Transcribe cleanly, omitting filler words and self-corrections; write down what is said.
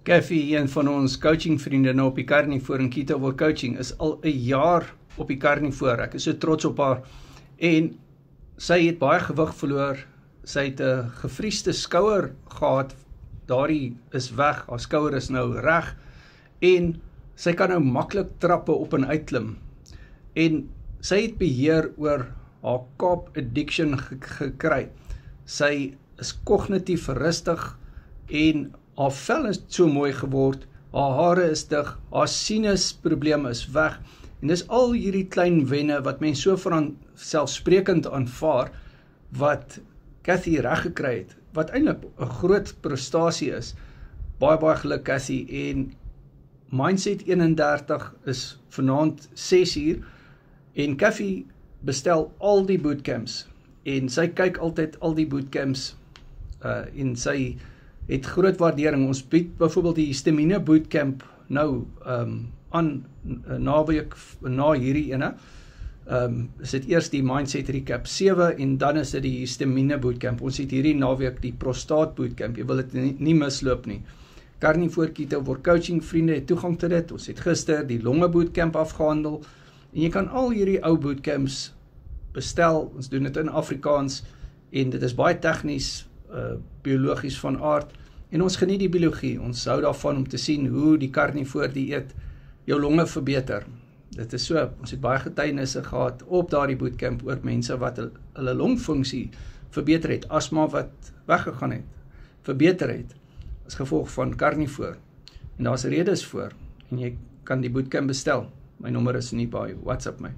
Kathy, een van ons coachingvriende nou op die Carnivore in Kettlewell Coaching, is al 'n jaar op die Carnivore. Ek is so trots op haar. En sy het baie gewig verloor. Sy het 'n gevriesde skouer gehad. Daardie is weg. Haar skouer is nou reg. En sy kan nou maklik trappe op en uitklim. En sy het beheer oor haar carb addiction gekry. Sy is kognitief rustig en haar vel is so mooi geword, haar hare is dig, haar sinusprobleem is weg, en dis al hierdie klein wenne wat mens so selfsprekend aanvaar, wat Kathy reg gekry het, wat eintlik 'n groot prestasie is. Baie geluk Kathy, en Mindset 31 is vanaand 6:00, en Kathy bestel al die bootcamps, en sy kyk altyd al die bootcamps, en sy het groot waardering. Ons bied byvoorbeeld die Stamina Bootcamp nou aan naweek na hierdie ene. Is dit eers die Mindset Recap 7 en dan is dit die Stamina Bootcamp. Ons het hierdie naweek die Prostaat Bootcamp. Jy wil dit nie misloop nie. Carnivore Kettlewell Coaching vriende het toegang tot dit. Ons het gister die Longe Bootcamp afgehandel. En jy kan al hierdie ou bootcamps bestel. Ons doen dit in Afrikaans en dit is baie tegnies, biologies van aard, en ons geniet die biologie. Ons hou daarvan om te sien hoe die carnivore dieet jou longe verbeter. Dit is so, ons het baie getuienisse gehad op daardie bootcamp oor mense wat hulle longfunksie verbeter het, asma wat weggegaan het, verbeter het, as gevolg van carnivore. En daar's redes voor, en jy kan die bootcamp bestel. My nommer is nie by WhatsApp my.